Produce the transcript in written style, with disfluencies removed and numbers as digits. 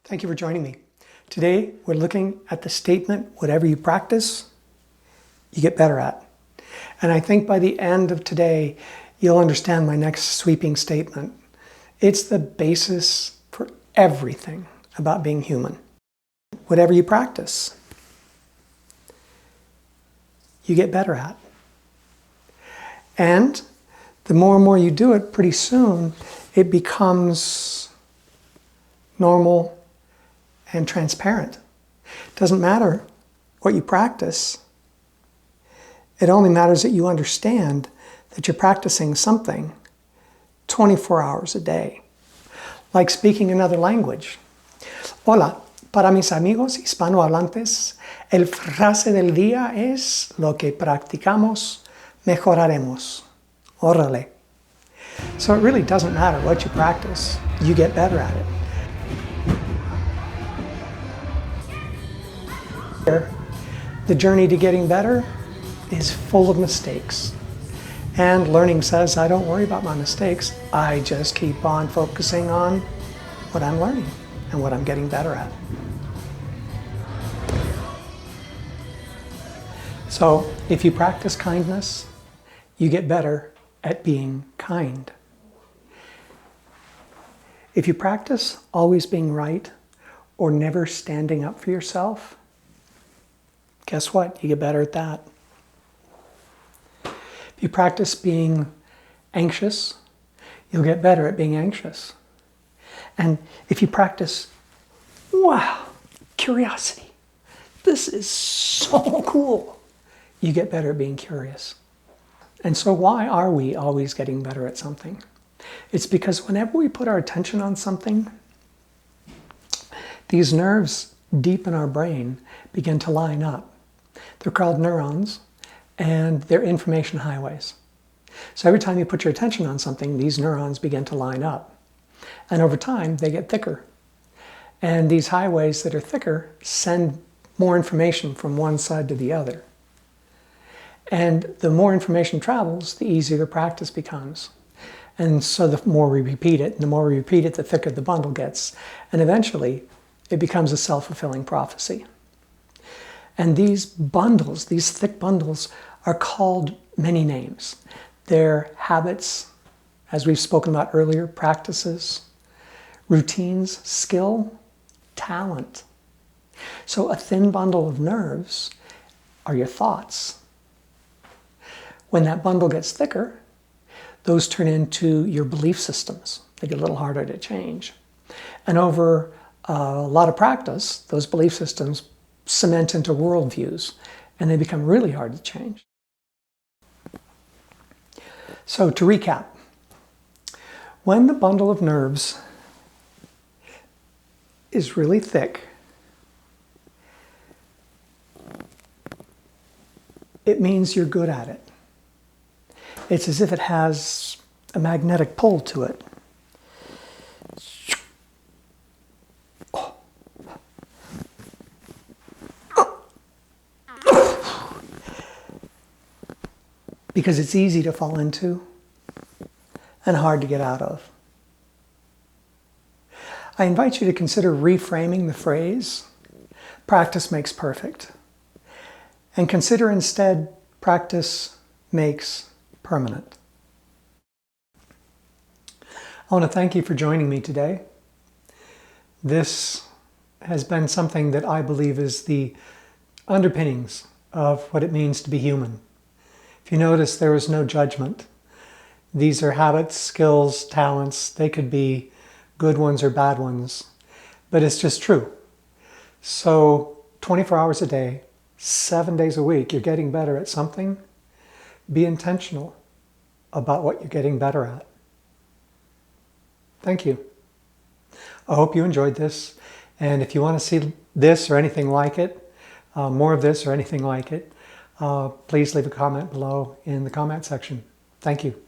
Thank you for joining me. Today, we're looking at the statement, whatever you practice, you get better at. And I think by the end of today, you'll understand my next sweeping statement. It's the basis for everything about being human. Whatever you practice, you get better at. And the more and more you do it, pretty soon, it becomes normal and transparent. It doesn't matter what you practice. It only matters that you understand that you're practicing something 24 hours a day. Like speaking another language. Hola, para mis amigos hispanohablantes, el frase del día es lo que practicamos, mejoraremos. Órale. So it really doesn't matter what you practice, you get better at it. The journey to getting better is full of mistakes. And learning says, I don't worry about my mistakes. I just keep on focusing on what I'm learning and what I'm getting better at. So if you practice kindness, you get better at being kind. If you practice always being right or never standing up for yourself, guess what? You get better at that. If you practice being anxious, you'll get better at being anxious. And if you practice, wow, curiosity, this is so cool, you get better at being curious. And so why are we always getting better at something? It's because whenever we put our attention on something, these nerves deep in our brain begin to line up. They're called neurons, and they're information highways. So every time you put your attention on something, these neurons begin to line up. And over time, they get thicker. And these highways that are thicker send more information from one side to the other. And the more information travels, the easier the practice becomes. And so the more we repeat it, and the more we repeat it, the thicker the bundle gets. And eventually, it becomes a self-fulfilling prophecy. And these bundles, these thick bundles, are called many names. They're habits, as we've spoken about earlier, practices, routines, skill, talent. So a thin bundle of nerves are your thoughts. When that bundle gets thicker, those turn into your belief systems. They get a little harder to change. And over a lot of practice, those belief systems cement into worldviews, and they become really hard to change. So to recap, when the bundle of nerves is really thick, it means you're good at it. It's as if it has a magnetic pull to it. Because it's easy to fall into and hard to get out of. I invite you to consider reframing the phrase, practice makes perfect, and consider instead, practice makes permanent. I want to thank you for joining me today. This has been something that I believe is the underpinnings of what it means to be human. If you notice, there is no judgment. These are habits, skills, talents. They could be good ones or bad ones, but it's just true. So 24 hours a day, 7 days a week, you're getting better at something. Be intentional about what you're getting better at. Thank you. I hope you enjoyed this. And if you want to see this or anything like it, more of this or anything like it, please leave a comment below in the comment section. Thank you.